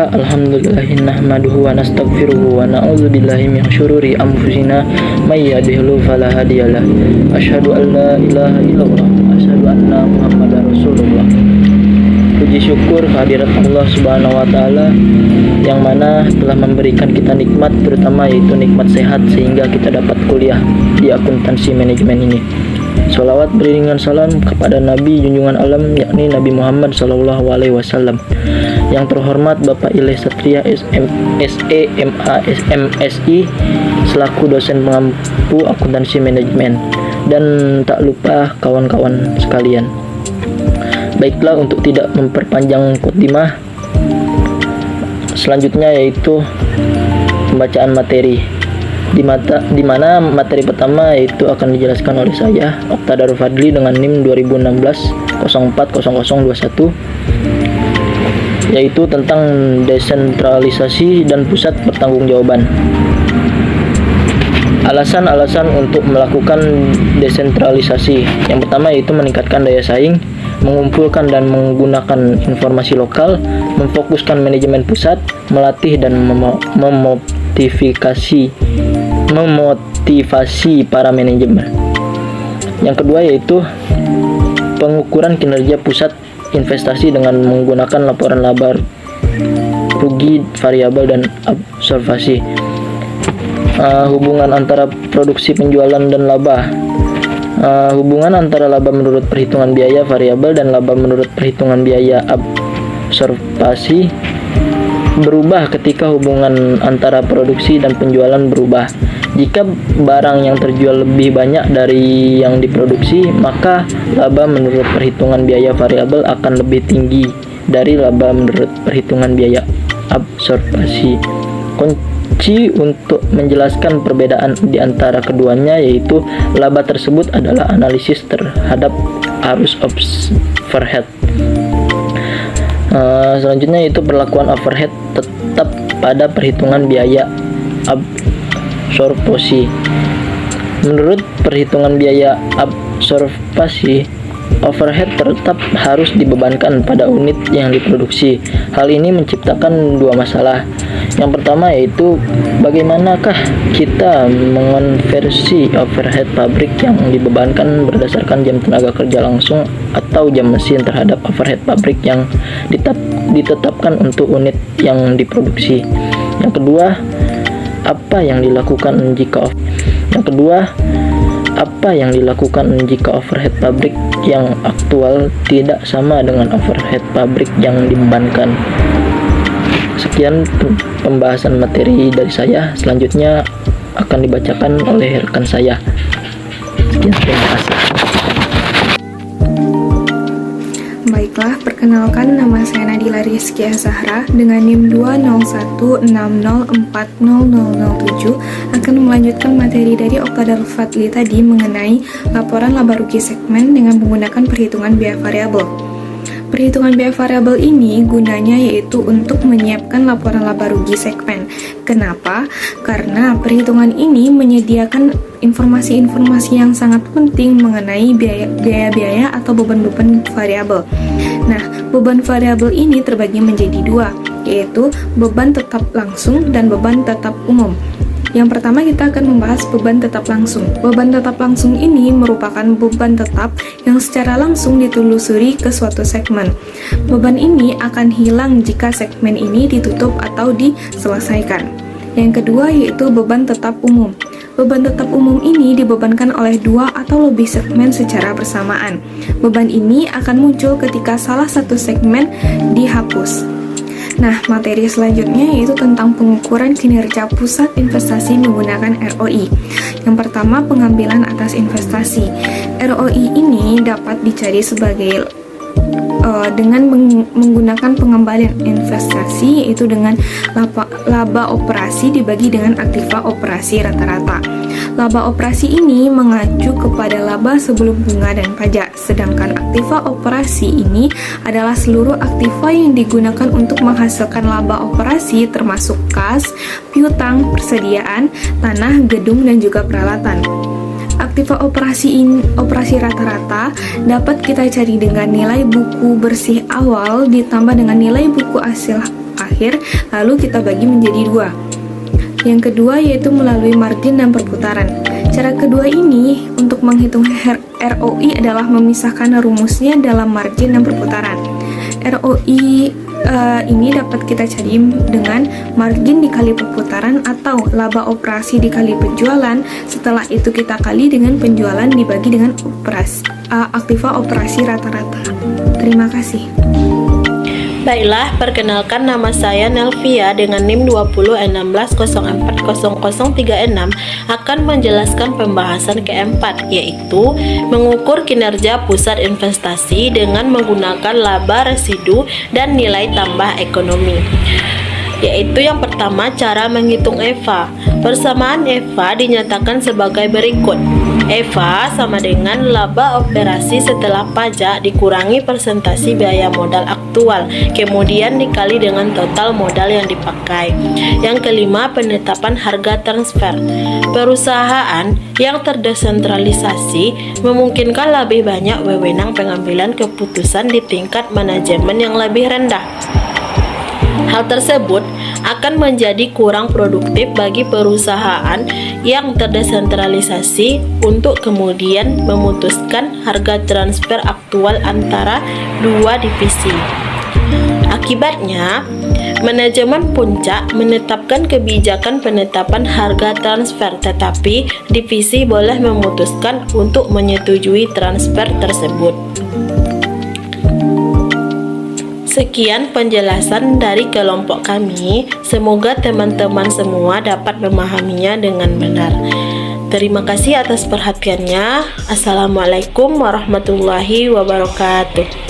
Bismillah, alhamdulillahi nahmaduhu wa nastaghfiruhu wa na'udzu billahi min syururi anfusina may yahdihillahu fala hadiyalah. Asyhadu an la ilaha illallah, asyhadu anna Muhammadar Rasulullah. Puji syukur kehadirat Allah Subhanahu wa taala yang mana telah memberikan kita nikmat, terutama yaitu nikmat sehat sehingga kita dapat kuliah di akuntansi manajemen ini. Sholawat beriringan salam kepada Nabi junjungan alam, yakni Nabi Muhammad SAW. Yang terhormat Bapak Ileh Satria SEMASMSI selaku dosen pengampu akuntansi manajemen, dan tak lupa kawan-kawan sekalian. Baiklah, untuk tidak memperpanjang khotimah, selanjutnya yaitu pembacaan materi. Di mana materi pertama yaitu akan dijelaskan oleh saya, Okta Darul Fadli, dengan NIM 2016-040021, yaitu tentang desentralisasi dan pusat pertanggungjawaban. Alasan-alasan untuk melakukan desentralisasi. Yang pertama yaitu meningkatkan daya saing, mengumpulkan dan menggunakan informasi lokal, memfokuskan manajemen pusat, melatih dan memotivasi para manajemen. Yang kedua yaitu pengukuran kinerja pusat investasi dengan menggunakan laporan laba rugi variabel dan observasi. Hubungan antara produksi, penjualan, dan laba. Hubungan antara laba menurut perhitungan biaya variabel dan laba menurut perhitungan biaya observasi berubah ketika hubungan antara produksi dan penjualan berubah. Jika barang yang terjual lebih banyak dari yang diproduksi, maka laba menurut perhitungan biaya variabel akan lebih tinggi dari laba menurut perhitungan biaya observasi. Kunci untuk menjelaskan perbedaan di antara keduanya yaitu laba tersebut adalah analisis terhadap arus overhead. Selanjutnya yaitu perlakuan overhead tetap pada perhitungan biaya absorpsi. Menurut perhitungan biaya absorpsi, overhead tetap harus dibebankan pada unit yang diproduksi. Hal ini menciptakan dua masalah. Yang pertama yaitu bagaimanakah kita mengonversi overhead pabrik yang dibebankan berdasarkan jam tenaga kerja langsung atau jam mesin terhadap overhead pabrik yang ditetapkan untuk unit yang diproduksi. Yang kedua, apa yang dilakukan jika overhead pabrik yang aktual tidak sama dengan overhead pabrik yang dibebankan? Sekian pembahasan materi dari saya. Selanjutnya akan dibacakan oleh rekan saya. Sekian, terima kasih. Baiklah, perkenalkan, nama saya Nadila Rizkia Zahra dengan NIM 201604007 akan melanjutkan materi dari Okta Darul Fadli tadi mengenai laporan laba rugi segmen dengan menggunakan perhitungan biaya variabel. Perhitungan biaya variabel ini gunanya yaitu untuk menyiapkan laporan laba rugi segmen. Kenapa? Karena perhitungan ini menyediakan informasi-informasi yang sangat penting mengenai biaya-biaya atau beban-beban variabel. Nah, beban variabel ini terbagi menjadi dua, yaitu beban tetap langsung dan beban tetap umum. Yang pertama kita akan membahas beban tetap langsung. Beban tetap langsung ini merupakan beban tetap yang secara langsung ditelusuri ke suatu segmen. Beban ini akan hilang jika segmen ini ditutup atau diselesaikan. Yang kedua yaitu beban tetap umum. Beban tetap umum ini dibebankan oleh dua atau lebih segmen secara bersamaan. Beban ini akan muncul ketika salah satu segmen dihapus. Nah, materi selanjutnya yaitu tentang pengukuran kinerja pusat investasi menggunakan ROI. Yang pertama, pengambilan atas investasi. ROI ini dapat dicari sebagai dengan menggunakan pengembalian investasi, yaitu dengan laba operasi dibagi dengan aktiva operasi rata-rata. Laba operasi ini mengacu kepada laba sebelum bunga dan pajak, sedangkan aktiva operasi ini adalah seluruh aktiva yang digunakan untuk menghasilkan laba operasi termasuk kas, piutang, persediaan, tanah, gedung, dan juga peralatan. Aktiva operasi rata-rata dapat kita cari dengan nilai buku bersih awal ditambah dengan nilai buku hasil akhir, lalu kita bagi menjadi dua. Yang kedua yaitu melalui margin dan perputaran. Cara kedua ini untuk menghitung ROI adalah memisahkan rumusnya dalam margin dan perputaran. ROI ini dapat kita cari dengan margin dikali perputaran atau laba operasi dikali penjualan. Setelah itu kita kali dengan penjualan dibagi dengan aktiva operasi rata-rata. Terima kasih. Baiklah, perkenalkan nama saya Nelvia dengan NIM 2016040036 akan menjelaskan pembahasan keempat, yaitu mengukur kinerja pusat investasi dengan menggunakan laba residu dan nilai tambah ekonomi. Yaitu yang pertama, cara menghitung EVA. Persamaan EVA dinyatakan sebagai berikut. EVA sama dengan laba operasi setelah pajak dikurangi persentase biaya modal aktual, kemudian dikali dengan total modal yang dipakai. Yang kelima, penetapan harga transfer. Perusahaan yang terdesentralisasi memungkinkan lebih banyak wewenang pengambilan keputusan di tingkat manajemen yang lebih rendah. Hal tersebut akan menjadi kurang produktif bagi perusahaan yang terdesentralisasi untuk kemudian memutuskan harga transfer aktual antara dua divisi. Akibatnya, manajemen puncak menetapkan kebijakan penetapan harga transfer, tetapi divisi boleh memutuskan untuk menyetujui transfer tersebut. Sekian penjelasan dari kelompok kami. Semoga teman-teman semua dapat memahaminya dengan benar. Terima kasih atas perhatiannya. Assalamualaikum warahmatullahi wabarakatuh.